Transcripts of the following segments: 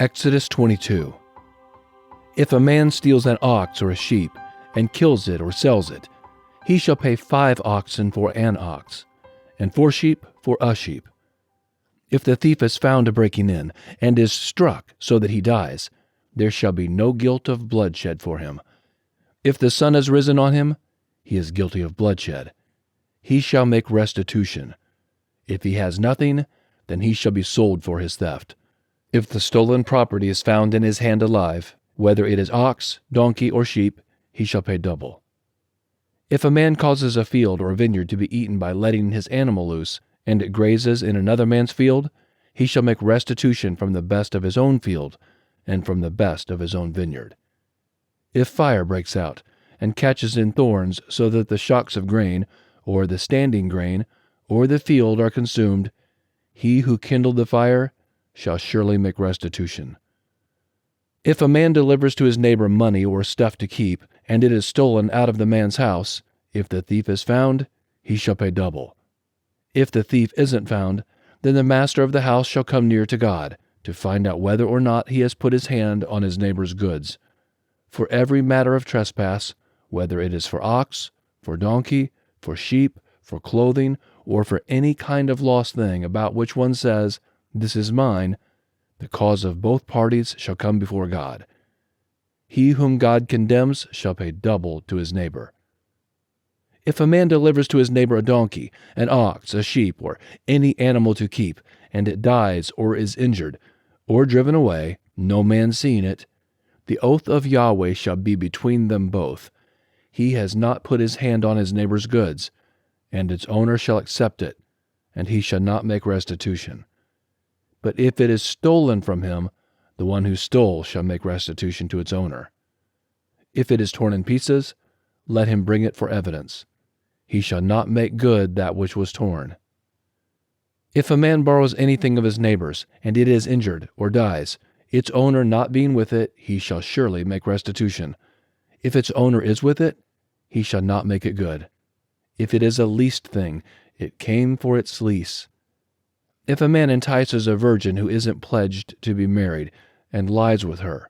Exodus 22. If a man steals an ox or a sheep, and kills it or sells it, he shall pay 5 oxen for an ox, and 4 sheep for a sheep. If the thief is found breaking in, and is struck so that he dies, there shall be no guilt of bloodshed for him. If the sun has risen on him, he is guilty of bloodshed. He shall make restitution. If he has nothing, then he shall be sold for his theft. If the stolen property is found in his hand alive, whether it is ox, donkey, or sheep, he shall pay double. If a man causes a field or vineyard to be eaten by letting his animal loose, and it grazes in another man's field, he shall make restitution from the best of his own field, and from the best of his own vineyard. If fire breaks out, and catches in thorns so that the shocks of grain, or the standing grain, or the field are consumed, he who kindled the fire shall surely make restitution. If a man delivers to his neighbor money or stuff to keep, and it is stolen out of the man's house, if the thief is found, he shall pay double. If the thief isn't found, then the master of the house shall come near to God, to find out whether or not he has put his hand on his neighbor's goods. For every matter of trespass, whether it is for ox, for donkey, for sheep, for clothing, or for any kind of lost thing about which one says, "This is mine," the cause of both parties shall come before God. He whom God condemns shall pay double to his neighbor. If a man delivers to his neighbor a donkey, an ox, a sheep, or any animal to keep, and it dies or is injured, or driven away, no man seeing it, the oath of Yahweh shall be between them both. He has not put his hand on his neighbor's goods, and its owner shall accept it, and he shall not make restitution. But if it is stolen from him, the one who stole shall make restitution to its owner. If it is torn in pieces, let him bring it for evidence. He shall not make good that which was torn. If a man borrows anything of his neighbor's, and it is injured or dies, its owner not being with it, he shall surely make restitution. If its owner is with it, he shall not make it good. If it is a leased thing, it came for its lease. If a man entices a virgin who isn't pledged to be married, and lies with her,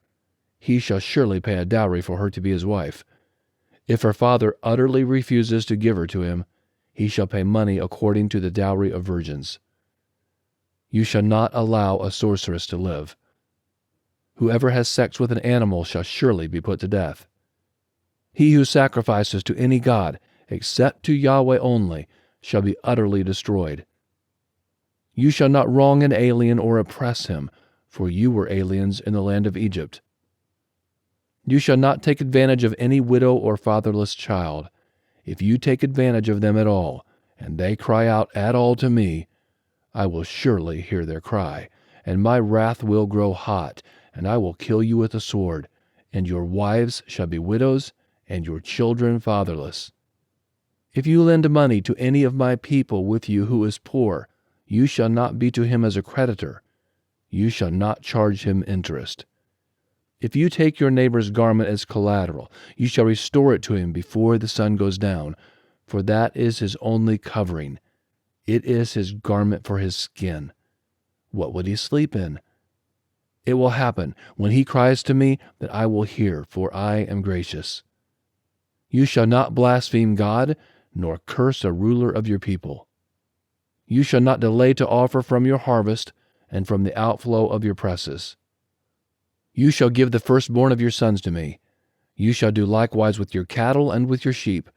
he shall surely pay a dowry for her to be his wife. If her father utterly refuses to give her to him, he shall pay money according to the dowry of virgins. You shall not allow a sorceress to live. Whoever has sex with an animal shall surely be put to death. He who sacrifices to any god, except to Yahweh only, shall be utterly destroyed. You shall not wrong an alien or oppress him, for you were aliens in the land of Egypt. You shall not take advantage of any widow or fatherless child. If you take advantage of them at all, and they cry out at all to me, I will surely hear their cry, and my wrath will grow hot, and I will kill you with a sword, and your wives shall be widows, and your children fatherless. If you lend money to any of my people with you who is poor, you shall not be to him as a creditor. You shall not charge him interest. If you take your neighbor's garment as collateral, you shall restore it to him before the sun goes down, for that is his only covering. It is his garment for his skin. What would he sleep in? It will happen when he cries to me that I will hear, for I am gracious. You shall not blaspheme God, nor curse a ruler of your people. You shall not delay to offer from your harvest and from the outflow of your presses. You shall give the firstborn of your sons to me. You shall do likewise with your cattle and with your sheep.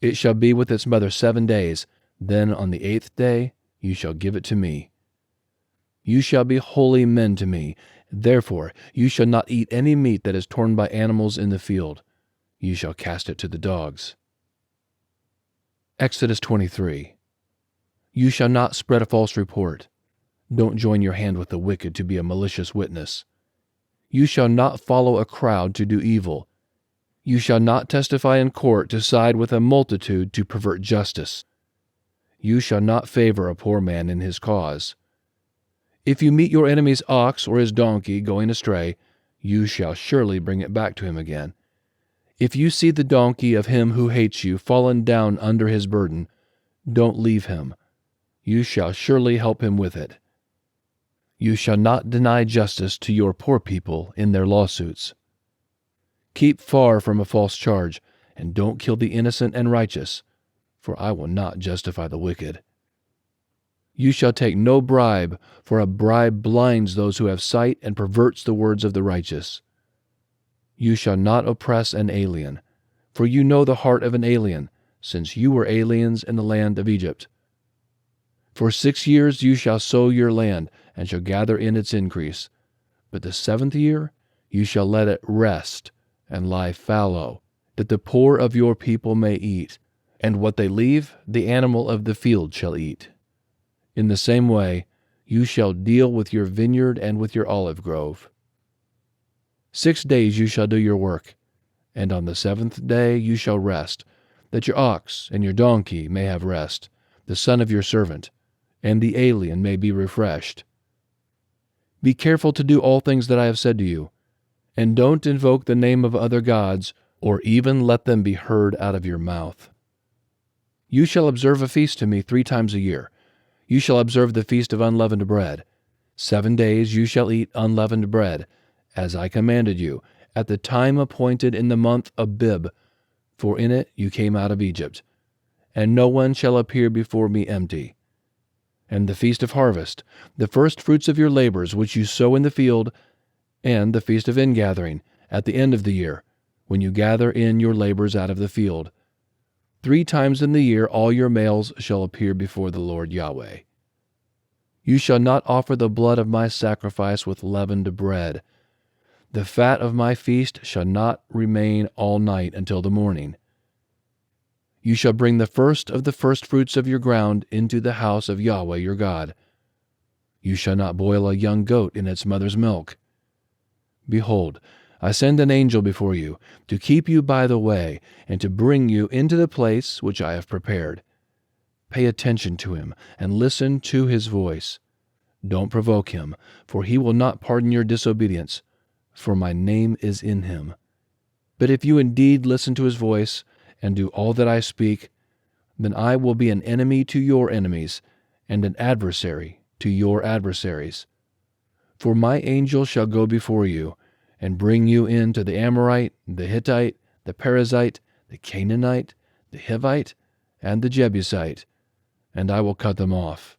It shall be with its mother 7 days. Then on the 8th day you shall give it to me. You shall be holy men to me. Therefore you shall not eat any meat that is torn by animals in the field. You shall cast it to the dogs. Exodus 23. You shall not spread a false report. Don't join your hand with the wicked to be a malicious witness. You shall not follow a crowd to do evil. You shall not testify in court to side with a multitude to pervert justice. You shall not favor a poor man in his cause. If you meet your enemy's ox or his donkey going astray, you shall surely bring it back to him again. If you see the donkey of him who hates you fallen down under his burden, don't leave him. You shall surely help him with it. You shall not deny justice to your poor people in their lawsuits. Keep far from a false charge, and don't kill the innocent and righteous, for I will not justify the wicked. You shall take no bribe, for a bribe blinds those who have sight and perverts the words of the righteous. You shall not oppress an alien, for you know the heart of an alien, since you were aliens in the land of Egypt. For 6 years you shall sow your land, and shall gather in its increase. But the 7th year you shall let it rest and lie fallow, that the poor of your people may eat, and what they leave the animal of the field shall eat. In the same way you shall deal with your vineyard and with your olive grove. 6 days you shall do your work, and on the 7th day you shall rest, that your ox and your donkey may have rest, the son of your servant, and the alien may be refreshed. Be careful to do all things that I have said to you, and don't invoke the name of other gods, or even let them be heard out of your mouth. You shall observe a feast to me 3 times a year. You shall observe the feast of unleavened bread. 7 days you shall eat unleavened bread, as I commanded you, at the time appointed in the month Abib, for in it you came out of Egypt. And no one shall appear before me empty. And the feast of harvest, the first fruits of your labors which you sow in the field, and the feast of ingathering, at the end of the year, when you gather in your labors out of the field. 3 times in the year all your males shall appear before the Lord Yahweh. You shall not offer the blood of my sacrifice with leavened bread. The fat of my feast shall not remain all night until the morning. You shall bring the first of the firstfruits of your ground into the house of Yahweh your God. You shall not boil a young goat in its mother's milk. Behold, I send an angel before you, to keep you by the way, and to bring you into the place which I have prepared. Pay attention to him, and listen to his voice. Don't provoke him, for he will not pardon your disobedience, for my name is in him. But if you indeed listen to his voice, and do all that I speak, then I will be an enemy to your enemies, and an adversary to your adversaries. For my angel shall go before you, and bring you into the Amorite, the Hittite, the Perizzite, the Canaanite, the Hivite, and the Jebusite, and I will cut them off.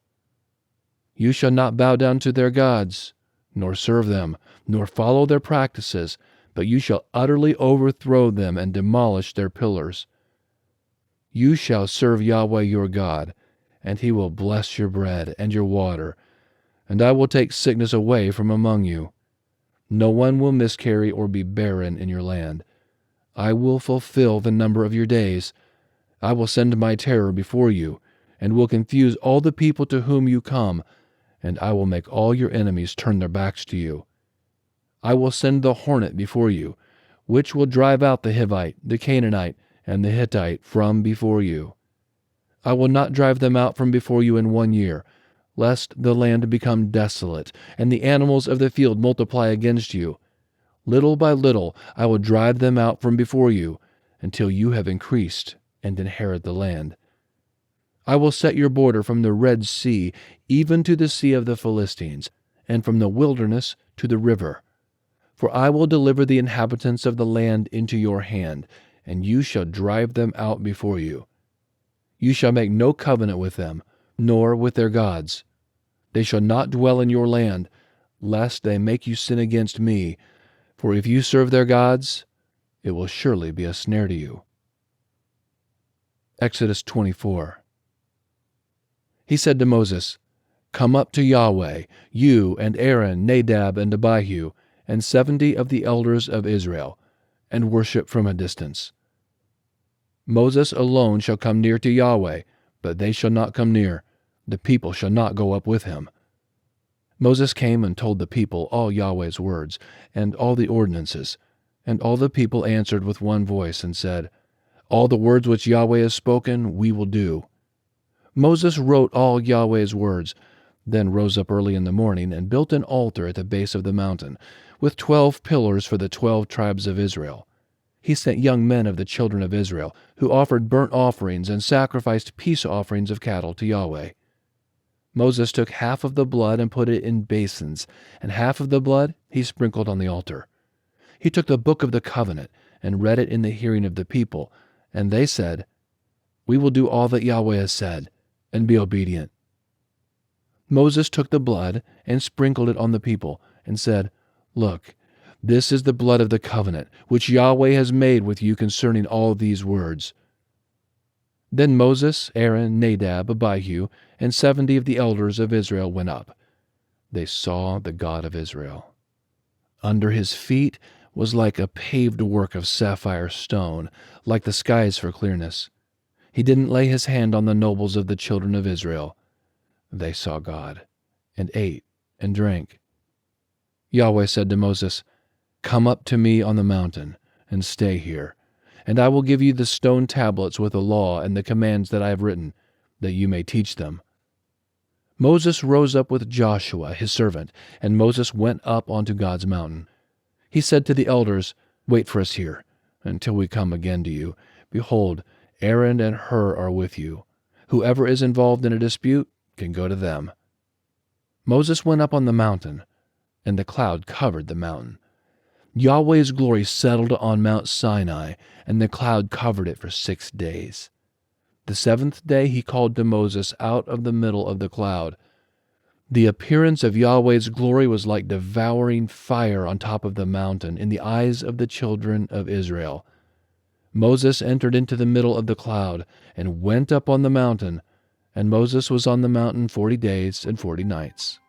You shall not bow down to their gods, nor serve them, nor follow their practices, but you shall utterly overthrow them and demolish their pillars. You shall serve Yahweh your God, and he will bless your bread and your water, and I will take sickness away from among you. No one will miscarry or be barren in your land. I will fulfill the number of your days. I will send my terror before you, and will confuse all the people to whom you come, and I will make all your enemies turn their backs to you. I will send the hornet before you, which will drive out the Hivite, the Canaanite, and the Hittite from before you. I will not drive them out from before you in 1 year, lest the land become desolate, and the animals of the field multiply against you. Little by little I will drive them out from before you, until you have increased and inherit the land. I will set your border from the Red Sea even to the sea of the Philistines, and from the wilderness to the river. For I will deliver the inhabitants of the land into your hand, and you shall drive them out before you. You shall make no covenant with them, nor with their gods. They shall not dwell in your land, lest they make you sin against me, for if you serve their gods, it will surely be a snare to you. Exodus 24. He said to Moses, Come up to Yahweh, you and Aaron, Nadab, and Abihu, and 70 of the elders of Israel, and worship from a distance. Moses alone shall come near to Yahweh, but they shall not come near. The people shall not go up with him. Moses came and told the people all Yahweh's words, and all the ordinances. And all the people answered with one voice and said, All the words which Yahweh has spoken, we will do. Moses wrote all Yahweh's words, then rose up early in the morning and built an altar at the base of the mountain, with 12 pillars for the 12 tribes of Israel. He sent young men of the children of Israel, who offered burnt offerings and sacrificed peace offerings of cattle to Yahweh. Moses took half of the blood and put it in basins, and half of the blood he sprinkled on the altar. He took the book of the covenant and read it in the hearing of the people, and they said, "We will do all that Yahweh has said, and be obedient." Moses took the blood and sprinkled it on the people, and said, "Look, this is the blood of the covenant, which Yahweh has made with you concerning all these words." Then Moses, Aaron, Nadab, Abihu, and 70 of the elders of Israel went up. They saw the God of Israel. Under his feet was like a paved work of sapphire stone, like the skies for clearness. He didn't lay his hand on the nobles of the children of Israel. They saw God, and ate and drank. Yahweh said to Moses, "Come up to me on the mountain, and stay here, and I will give you the stone tablets with the law and the commands that I have written, that you may teach them." Moses rose up with Joshua, his servant, and Moses went up onto God's mountain. He said to the elders, "Wait for us here, until we come again to you. Behold, Aaron and Hur are with you. Whoever is involved in a dispute can go to them." Moses went up on the mountain, and the cloud covered the mountain. Yahweh's glory settled on Mount Sinai, and the cloud covered it for 6 days. The 7th day he called to Moses out of the middle of the cloud. The appearance of Yahweh's glory was like devouring fire on top of the mountain in the eyes of the children of Israel. Moses entered into the middle of the cloud and went up on the mountain, and Moses was on the mountain 40 days and 40 nights.